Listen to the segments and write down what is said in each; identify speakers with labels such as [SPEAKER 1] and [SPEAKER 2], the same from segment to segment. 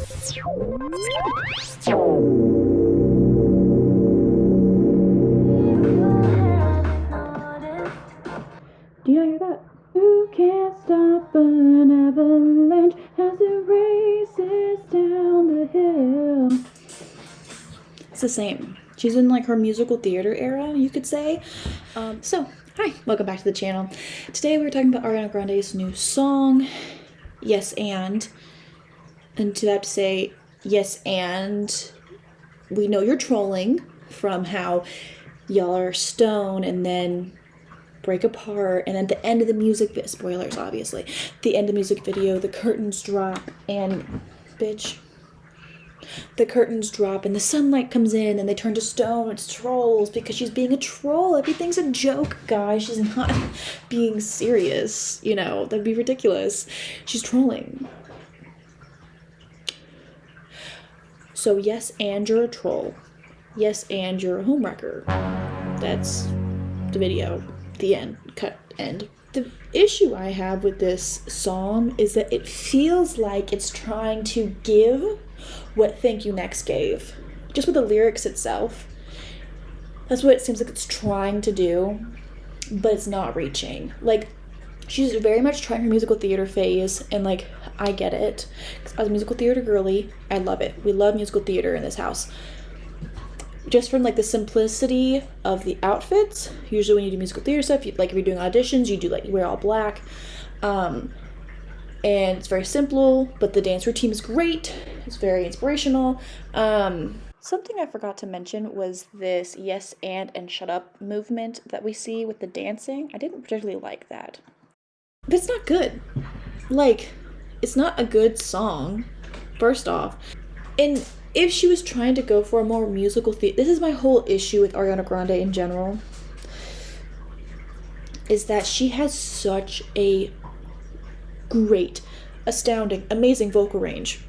[SPEAKER 1] Do you hear that? You can't stop an avalanche as it races down the hill. It's the same. She's in like her musical theater era, you could say. Hi, welcome back to the channel. Today we're talking about Ariana Grande's new song, Yes and to that to say, yes and we know you're trolling from how y'all are stone and then break apart, and at the end of the music video, spoilers obviously, the end of the music video, the curtains drop and the curtains drop and the sunlight comes in and they turn to stone. It's trolls because she's being a troll. Everything's a joke, guys. She's not being serious. You know, that'd be ridiculous. She's trolling. So yes, and you're a troll. Yes, and you're a homewrecker. That's the video. The end. Cut. End. The issue I have with this song is that it feels like it's trying to give what Thank You Next gave. Just with the lyrics itself. That's what it seems like it's trying to do, but it's not reaching. Like, she's very much trying her musical theater phase, and like, I get it. 'Cause I was a musical theater girly. I love it. We love musical theater in this house. Just from like the simplicity of the outfits. Usually when you do musical theater stuff, if you're doing auditions, you wear all black. And it's very simple, but the dance routine is great. It's very inspirational. Something I forgot to mention was this yes and shut up movement that we see with the dancing. I didn't particularly like that. But it's not good. Like, it's not a good song, first off. And if she was trying to go for a more musical this is my whole issue with Ariana Grande in general, is that she has such a great, astounding, amazing vocal range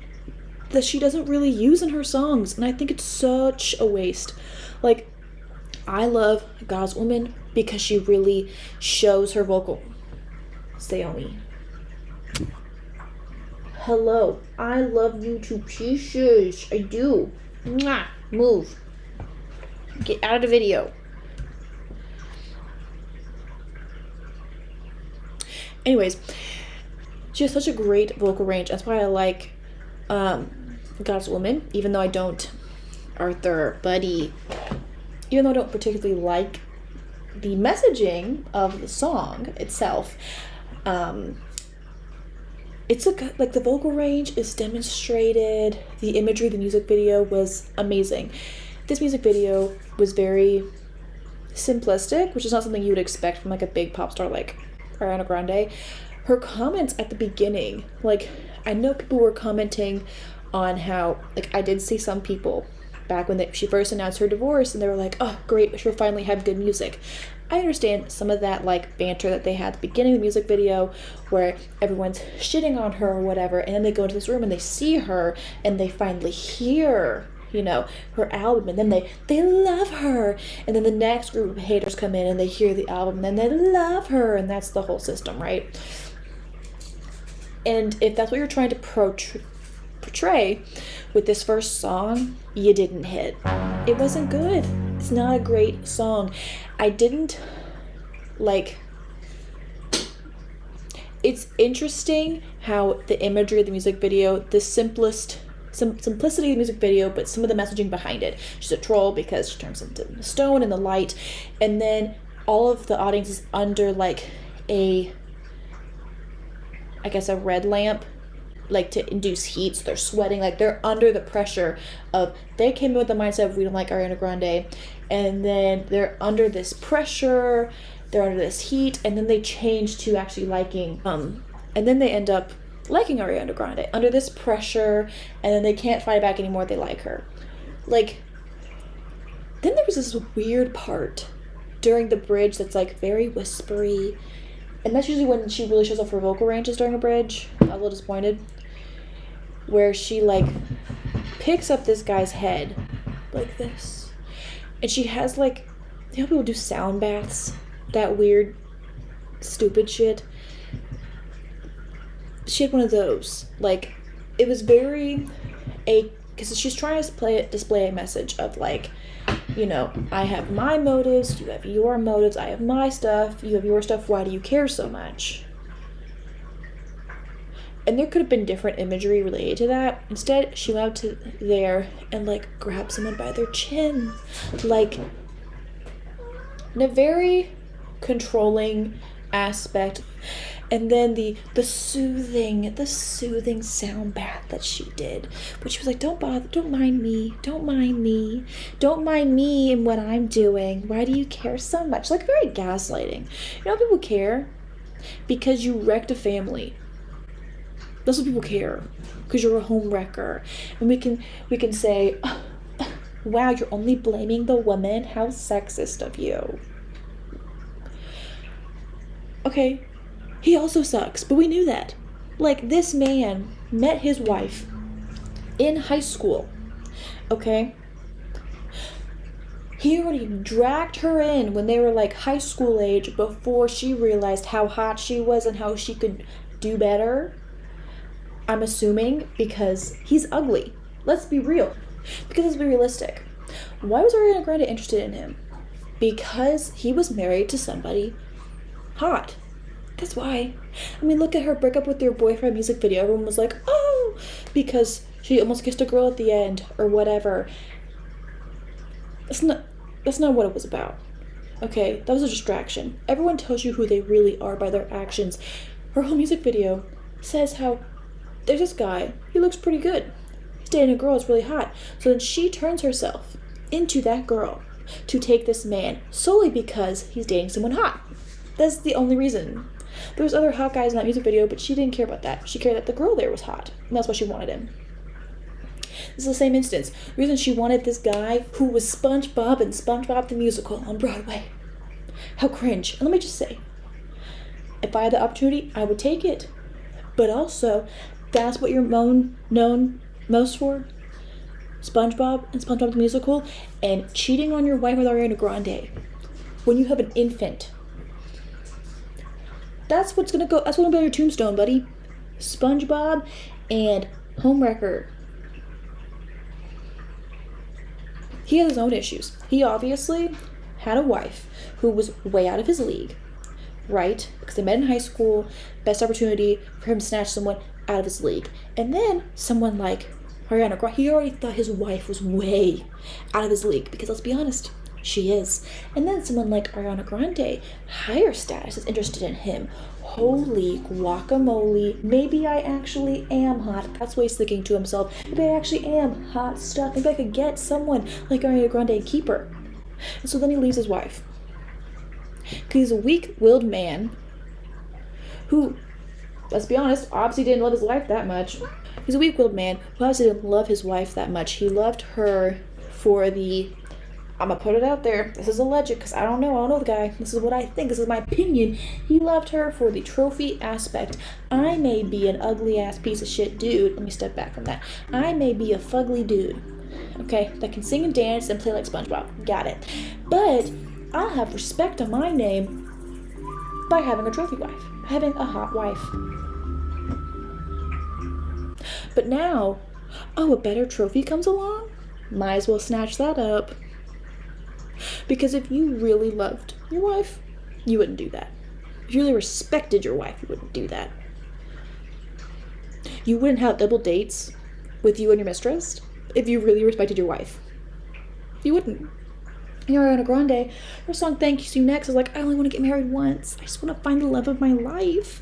[SPEAKER 1] that she doesn't really use in her songs, and I think it's such a waste. Like, I love God's Woman because she really shows her vocal. Stay on me. Hello, I love you to pieces. I do. Mwah. Move. Get out of the video. Anyways, she has such a great vocal range. That's why I like God's Woman, even though I don't, even though I don't particularly like the messaging of the song itself. It's like the vocal range is demonstrated. The imagery of the music video was amazing. This music video was very simplistic, which is not something you would expect from like a big pop star like Ariana Grande. Her comments at the beginning, like, I know people were commenting on how, like, I did see some people back when she first announced her divorce, and they were like, oh great, she'll finally have good music. I understand some of that like banter that they had at the beginning of the music video where everyone's shitting on her or whatever, and then they go into this room and they see her and they finally hear, you know, her album, and then they love her, and then the next group of haters come in and they hear the album and then they love her, and that's the whole system, right? And if that's what you're trying to portray with this first song, you didn't hit. It wasn't good. It's not a great song. I didn't like. It's interesting how the imagery of the music video, the simplicity of the music video, but some of the messaging behind it. She's a troll because she turns into stone in the light, and then all of the audience is under like a red lamp, like to induce heat, so they're sweating, like they're under the pressure of, they came in with the mindset of we don't like Ariana Grande, and then they're under this pressure, they're under this heat, and then they change to actually liking, and then they end up liking Ariana Grande under this pressure, and then they can't fight back anymore, they like her. Like, then there was this weird part during the bridge that's like very whispery, and that's usually when she really shows off her vocal ranges during a bridge. I was a little disappointed. Where she like picks up this guy's head like this, and she has like, you know, people do sound baths, that weird stupid shit. She had one of those. Like, it was very because she's trying to display a message of like, you know, I have my motives, you have your motives, I have my stuff, you have your stuff, why do you care so much? And there could have been different imagery related to that. Instead, she went up to there and like grabbed someone by their chin, like in a very controlling aspect. And then the soothing sound bath that she did, but she was like, don't mind me and what I'm doing, why do you care so much? Like very gaslighting. You know, people care because you wrecked a family. That's what people care, because you're a home wrecker. And we can say, oh, wow, you're only blaming the woman, how sexist of you. Okay, he also sucks, but we knew that. Like, this man met his wife in high school, okay? He already dragged her in when they were like high school age, before she realized how hot she was and how she could do better. I'm assuming because he's ugly. Let's be real. Because let's be realistic. Why was Ariana Grande interested in him? Because he was married to somebody hot. That's why. I mean, look at her break up with their boyfriend music video. Everyone was like, oh, because she almost kissed a girl at the end or whatever. That's not what it was about. Okay, that was a distraction. Everyone tells you who they really are by their actions. Her whole music video says how there's this guy, he looks pretty good. He's dating a girl that's really hot. So then she turns herself into that girl to take this man solely because he's dating someone hot. That's the only reason. There was other hot guys in that music video, but she didn't care about that. She cared that the girl there was hot, and that's why she wanted him. This is the same instance. The reason she wanted this guy who was SpongeBob and SpongeBob the Musical on Broadway. How cringe. And let me just say, if I had the opportunity, I would take it. But also, that's what you're known most for? SpongeBob and SpongeBob the Musical, and cheating on your wife with Ariana Grande when you have an infant. That's what's gonna be on your tombstone, buddy. SpongeBob and Homewrecker. He has his own issues. He obviously had a wife who was way out of his league, right? Because they met in high school, best opportunity for him to snatch someone out of his league. And then someone like Ariana Grande, he already thought his wife was way out of his league, because let's be honest, she is. And then someone like Ariana Grande, higher status, is interested in him. Holy guacamole, maybe I actually am hot. That's what he's thinking to himself. Maybe I actually am hot stuff. Maybe I could get someone like Ariana Grande and keep her. And so then he leaves his wife. Because he's a weak-willed man who, let's be honest, obviously didn't love his wife that much. He's a weak-willed man who obviously didn't love his wife that much. He loved her for the, I'm gonna put it out there, this is alleged because I don't know the guy. This is what I think, this is my opinion. He loved her for the trophy aspect. I may be an ugly-ass piece of shit dude. Let me step back from that. I may be a fugly dude, okay, that can sing and dance and play like SpongeBob. Got it. But I'll have respect on my name by having a trophy wife, having a hot wife. But now, a better trophy comes along? Might as well snatch that up. Because if you really loved your wife, you wouldn't do that. If you really respected your wife, you wouldn't do that. You wouldn't have double dates with you and your mistress if you really respected your wife. You wouldn't. Ariana Grande, her song Thank You Next is like, I only want to get married once. I just want to find the love of my life.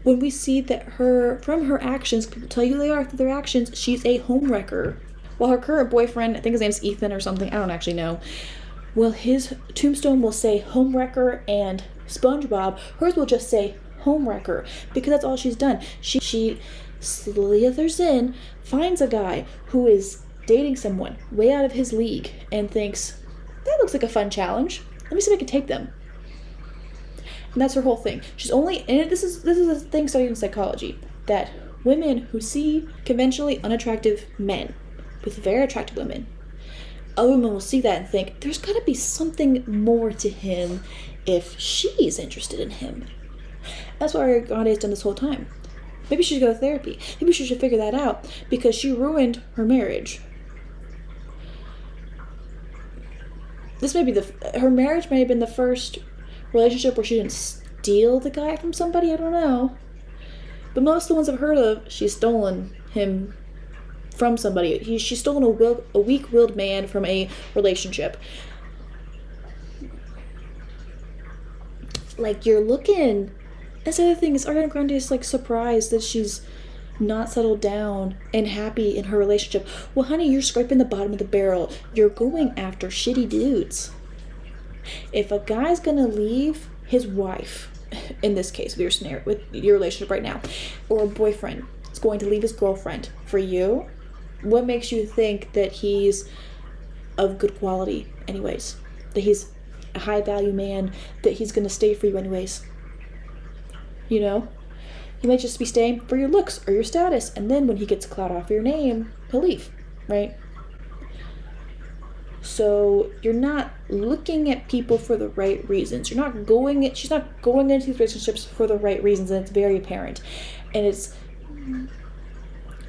[SPEAKER 1] When we see that from her actions, people tell you they are through their actions, she's a homewrecker. While her current boyfriend, I think his name's Ethan or something, I don't actually know, well, his tombstone will say homewrecker and SpongeBob. Hers will just say homewrecker, because that's all she's done. She slithers in, finds a guy who is dating someone way out of his league, and thinks, that looks like a fun challenge. Let me see if I can take them. And that's her whole thing. She's only, and this is a thing studied in psychology, that women who see conventionally unattractive men with very attractive women, a woman will see that and think, there's got to be something more to him if she's interested in him. That's what Ariana Grande has done this whole time. Maybe she should go to therapy. Maybe she should figure that out because she ruined her marriage. Her marriage may have been the first relationship where she didn't steal the guy from somebody. I don't know. But most of the ones I've heard of, she's stolen him from somebody. She's stolen a weak-willed man from a relationship. Like, you're looking. That's the other thing is Ariana Grande is like surprised that she's not settled down and happy in her relationship. Well, honey, you're scraping the bottom of the barrel. You're going after shitty dudes. If a guy's gonna leave his wife, in this case, with your relationship right now, or a boyfriend is going to leave his girlfriend for you, what makes you think that he's of good quality anyways? That he's a high value man, that he's gonna stay for you anyways? You know? He might just be staying for your looks or your status, and then when he gets clout off your name, he'll leave, right? So you're not looking at people for the right reasons. She's not going into these relationships for the right reasons, and it's very apparent. And it's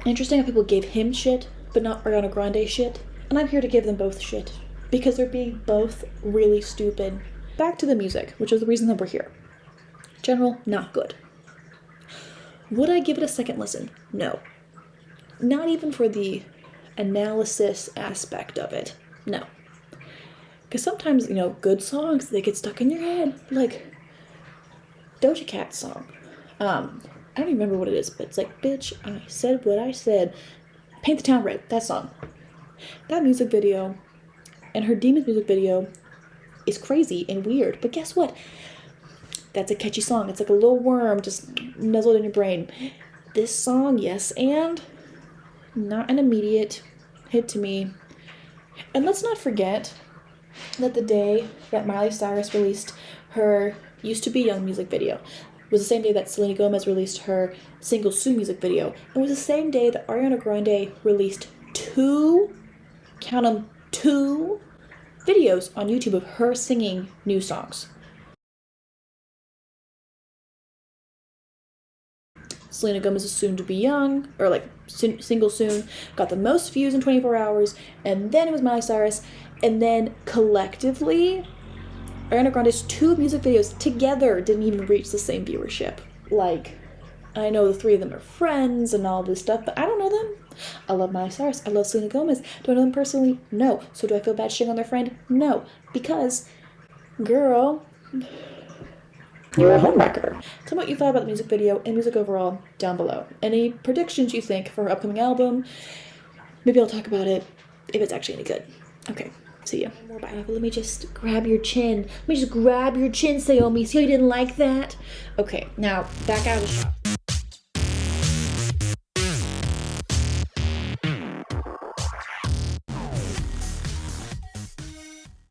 [SPEAKER 1] interesting how people gave him shit, but not Ariana Grande shit. And I'm here to give them both shit, because they're being both really stupid. Back to the music, which is the reason that we're here. General, not good. Would I give it a second listen? No. Not even for the analysis aspect of it. No. Because sometimes, good songs, they get stuck in your head. Like Doja Cat's song. I don't even remember what it is, but it's like, bitch, I said what I said. Paint the Town Red, that song. That music video and her Demons music video is crazy and weird. But guess what? That's a catchy song. It's like a little worm just nuzzled in your brain. This song, yes, and not an immediate hit to me. And let's not forget that the day that Miley Cyrus released her Used to Be Young music video was the same day that Selena Gomez released her Single Soon music video. It was the same day that Ariana Grande released two videos on YouTube of her singing new songs. Selena Gomez's Soon to Be Young, or like Single Soon, got the most views in 24 hours, and then it was Miley Cyrus, and then collectively, Ariana Grande's two music videos together didn't even reach the same viewership. Like, I know the three of them are friends and all this stuff, but I don't know them. I love Miley Cyrus. I love Selena Gomez. Do I know them personally? No. So do I feel bad shitting on their friend? No. Because, girl, you're a homewrecker. Tell me what you thought about the music video and music overall down below. Any predictions you think for her upcoming album? Maybe I'll talk about it if it's actually any good. Okay, see ya. Bye. Let me just grab your chin. Let me just grab your chin, Saomi. See how you didn't like that? Okay, now back out of the shop.